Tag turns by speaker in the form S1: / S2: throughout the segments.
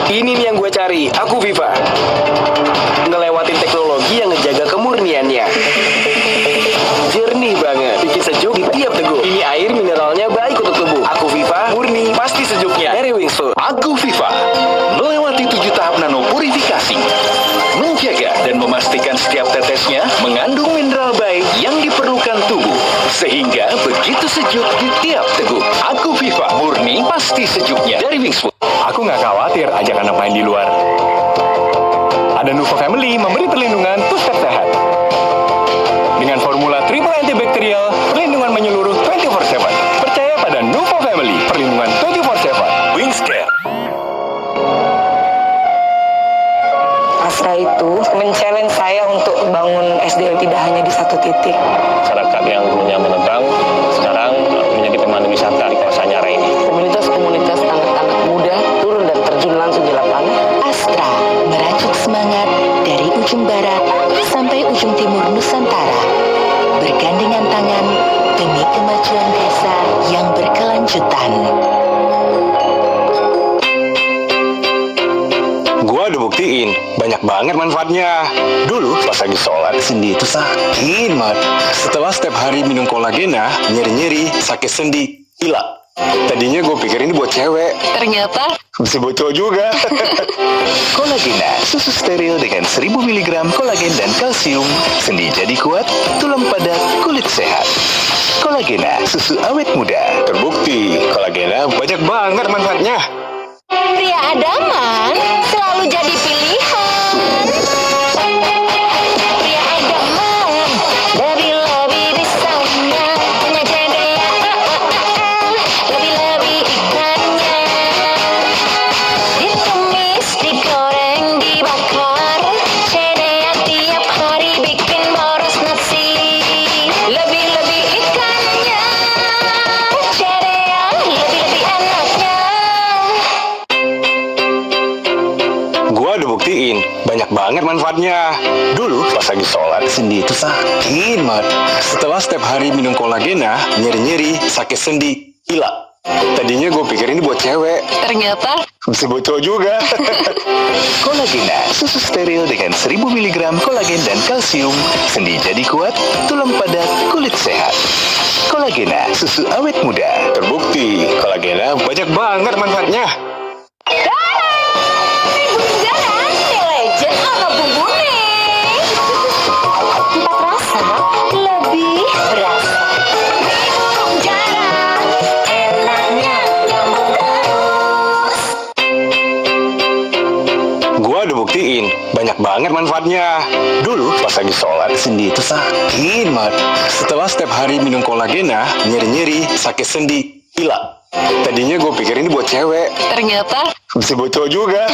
S1: Ini nih yang gue cari, aku Viva. Ngelewatin teknologi yang ngejaga kemurniannya. Jernih banget, bikin sejuk di tiap teguk. Ini air mineralnya baik untuk tubuh. Aku Viva, murni, pasti sejuknya. Dari Wings Food.
S2: Aku Viva, melewati 7 tahap nano purifikasi. Menjaga dan memastikan setiap tetesnya mengandung mineral baik yang diperlukan tubuh. Sehingga begitu sejuk di tiap teguk. Aku Viva, murni, pasti sejuknya. Dari Wings Food.
S3: Aku nggak khawatir ajak anak main di luar. Ada Nuvo Family memberi perlindungan two-step sehat. Dengan formula triple antibakterial, perlindungan menyeluruh 24/7. Percaya pada Nuvo Family, perlindungan 24/7.
S2: Wings Care.
S4: Astra itu men-challenge saya untuk bangun SDM tidak hanya di satu titik.
S5: Masyarakat yang dulunya menebang sekarang menjadi pemandu wisata di kawasan Nyara ini.
S4: Komunitas-komunitas anak-anak muda turun dan terjun langsung di lapangan.
S6: Astra meracik semangat dari ujung barat sampai ujung timur Nusantara, bergandengan tangan demi kemajuan desa yang berkelanjutan.
S3: Gua udah buktiin, banyak banget manfaatnya. Dulu pas lagi sholat, sendi itu sakit banget. Setelah setiap hari minum kolagena, nyeri-nyeri, sakit sendi, hilang. Tadinya gue pikir ini buat cewek.
S6: Ternyata
S3: Bisa buat cowok juga.
S2: Kolagena, susu steril dengan 1000 mg kolagen dan kalsium. Sendi jadi kuat, tulang padat, kulit sehat. Kolagena, susu awet muda.
S3: Terbukti, kolagena banyak banget manfaatnya.
S6: pria idaman selalu jadi pilihan. Pria idaman lebih-lebih di sana, punya cedea, lebih-lebih ikannya. Ditumis, digoreng, dibakar, cedea tiap hari bikin boros nasi. Lebih-lebih ikannya, cedea lebih-lebih enaknya.
S3: Gua udah buktiin, banyak banget manfaatnya. Dulu pas lagi sholat, sendi itu sakit banget. Setelah setiap hari minum kolagena, nyeri-nyeri, sakit sendi, hilang. Tadinya gue pikir ini buat cewek.
S6: Ternyata
S3: Bisa buat cowok juga.
S2: Kolagena, susu steril dengan 1000 mg kolagen dan kalsium. Sendi jadi kuat, tulang padat, kulit sehat. Kolagena, susu awet muda.
S3: Terbukti, kolagena banyak banget manfaatnya.
S6: Jalan, legend sama bumbune. 4 rasa, lebih berasa. Jalan, enaknya nyambung terus.
S3: Gua udah buktiin, banyak banget manfaatnya. Dulu pas lagi sholat, sendi itu sakit banget. Setelah setiap hari minum kolagena, nyeri-nyeri, sakit sendi, hilang. Tadinya gue pikir ini buat cewek.
S6: Ternyata
S3: Bisa buat cowok juga.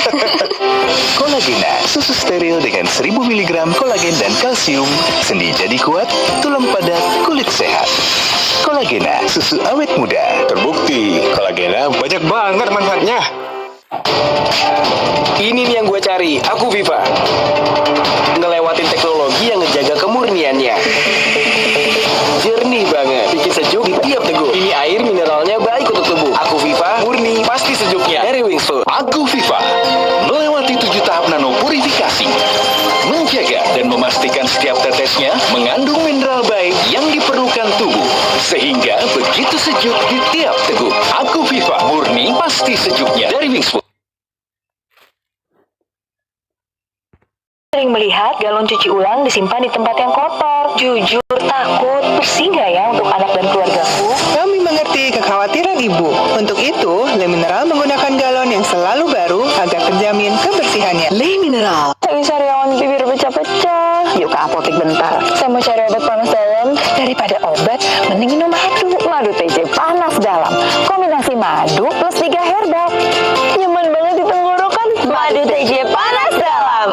S2: Kolagena, susu steril dengan 1000 mg kolagen dan kalsium. Sendi jadi kuat, tulang padat, kulit sehat. Kolagena, susu awet muda.
S3: Terbukti, kolagena banyak banget manfaatnya.
S1: Ini nih yang gue cari, aku Viva. Ngelewatin teknologi yang ngejaga kemurniannya. Jernih banget, bikin sejuk di tiap teguk. Ini air mineralnya baik untuk tubuh. Aku Viva, murni, pasti sejuknya. Dari Wings Food.
S2: Aku Viva, melewati 7 tahap nano purifikasi. Menjaga dan memastikan setiap tetesnya mengandung mineral baik yang diperlukan tubuh. Sehingga begitu sejuk di tiap teguk. Aku Viva, murni, pasti sejuknya. Dari Wings Food.
S4: Sering melihat galon cuci ulang disimpan di tempat yang kotor. Jujur takut, bersih nggak ya untuk anak dan keluargaku?
S7: Kami mengerti kekhawatiran ibu. Untuk itu, Le Mineral menggunakan galon yang selalu baru agar terjamin kebersihannya.
S4: Le Mineral. Saya bisa rawan bibir pecah-pecah. Yuk ke apotek bentar. Saya mau cari obat panas dalam. Daripada obat, mending minum madu. Madu TJ panas dalam. Kombinasi madu plus 3 herbal. Nyaman banget di tenggorokan. Madu TJ panas dalam.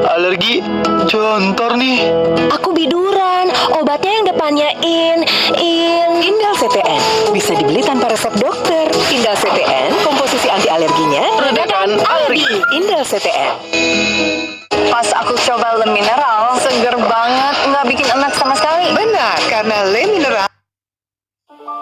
S1: Alergi, jontor nih.
S6: aku biduran, obatnya yang depannya
S4: Indal CTN. Bisa dibeli tanpa resep dokter. Indal CTN, komposisi anti alerginya
S1: Redakan alergi.
S4: Indal CTN. Pas aku coba Le Mineral, seger banget, nggak bikin enak sama sekali.
S7: Benar, karena Le Mineral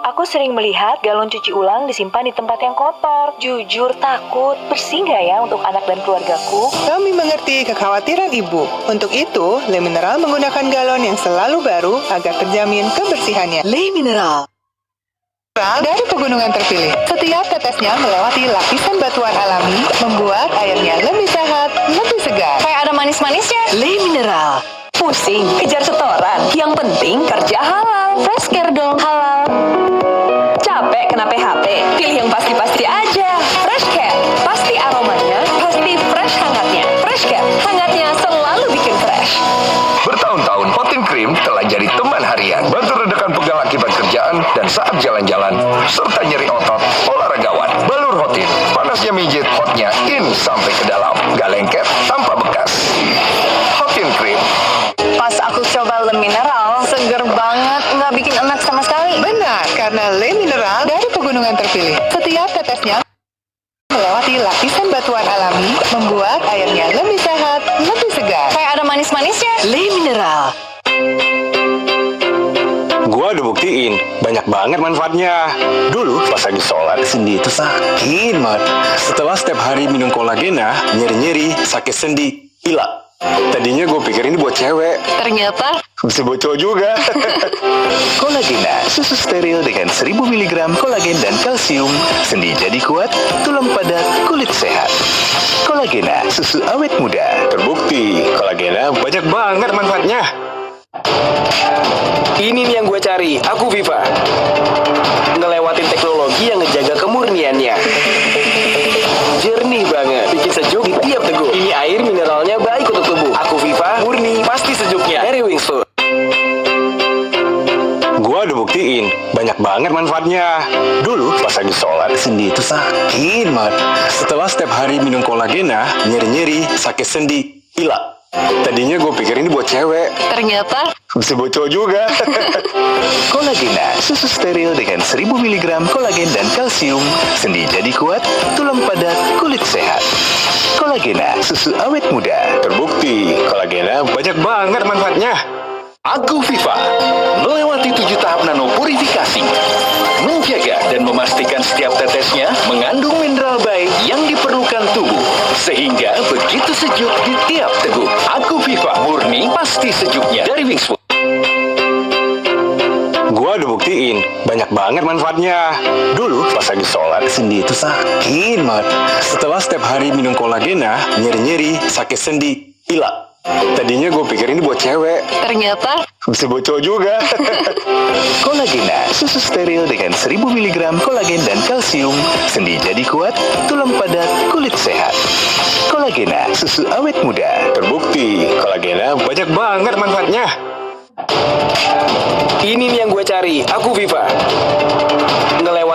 S4: Aku Aku sering melihat galon cuci ulang disimpan di tempat yang kotor. Jujur takut, bersih nggak ya untuk anak dan keluargaku?
S7: Kami mengerti kekhawatiran Ibu. Untuk itu, Le Mineral menggunakan galon yang selalu baru agar terjamin kebersihannya.
S6: Le Mineral.
S7: Dari pegunungan terpilih, setiap tetesnya melewati lapisan batuan alami, membuat airnya lebih sehat, lebih segar.
S4: Kayak ada manis-manisnya.
S6: Le Mineral.
S4: Pusing, kejar setoran. Yang penting kerja halal. Fresh care dong, halal. Capek kena PHP, pilih yang pasti-pasti aja. Fresh care, pasti aromanya, pasti fresh hangatnya. Fresh care, hangatnya selalu bikin fresh.
S2: Bertahun-tahun Hotin Cream telah jadi teman harian. Bantu redakan pegal akibat kerjaan dan saat jalan-jalan. Serta nyeri otot, olahragawan. Balur Hotin, panasnya mijit, hotnya in sampai ke dalam. Gak lengket, tanpa bekas. Hotin Cream.
S4: Pas aku coba Le Mineral, seger banget, nggak bikin enak sama sekali.
S7: Benar, karena Le Mineral dari pegunungan terpilih, setiap tetesnya melewati lapisan batuan alami, membuat airnya lebih sehat, lebih segar.
S4: Kayak ada manis-manisnya.
S6: Le Mineral.
S3: Gua udah buktiin, banyak banget manfaatnya. Dulu pas lagi sholat, sendi itu sakit banget. Setelah setiap hari minum kolagena, nyeri-nyeri, sakit sendi, hilang. Tadinya gue pikir ini buat cewek,
S4: Ternyata
S3: bisa buat cowok juga.
S2: Kolagena, susu steril dengan 1000 mg kolagen dan kalsium. Sendi jadi kuat, tulang padat, kulit sehat. Kolagena, susu awet muda.
S3: Terbukti, kolagena banyak banget manfaatnya.
S1: Ini nih yang gue cari, aku Viva. Ngelewatin teknologi yang ngejaga kemurniannya. Jernih banget, bikin sejuk di tiap teguk. Ini air mineralnya baik untuk tubuh. Aku Viva, murni, pasti sejuknya. Dari Wings Food.
S3: Gua udah buktiin, banyak banget manfaatnya. Dulu pas lagi sholat, sendi itu sakit banget. Setelah setiap hari minum kolagena, nyeri-nyeri, sakit sendi, hilang. Tadinya gue pikir ini buat cewek,
S4: ternyata
S3: bisa buat cowok juga.
S2: Kolagena, susu steril dengan 1000 mg kolagen dan kalsium. Sendi jadi kuat, tulang padat, kulit sehat. Kolagena, susu awet muda.
S3: Terbukti, kolagena banyak banget manfaatnya.
S2: Aku Viva, melewati 7 tahap nanopurifikasi. Menjaga dan memastikan setiap tetesnya mengandung mineral baik yang diperlukan tubuh. Sehingga begitu sejuk di tiap teguk. Aku Viva, murni pasti sejuknya. Dari Wings Food.
S3: Gua udah buktiin, banyak banget manfaatnya. Dulu pas lagi sholat, sendi itu sakit banget. Setelah setiap hari minum kolagena, nyeri-nyeri, sakit sendi, hilang. Tadinya gue pikir ini buat cewek,
S4: ternyata
S3: bisa buat cowok juga.
S2: Kolagena, susu steril dengan 1000 mg kolagen dan kalsium. Sendi jadi kuat, tulang padat, kulit sehat. Kolagena, susu awet muda.
S3: Terbukti, kolagena banyak banget manfaatnya.
S1: Ini nih yang gue cari, aku Viva. Ngelewatin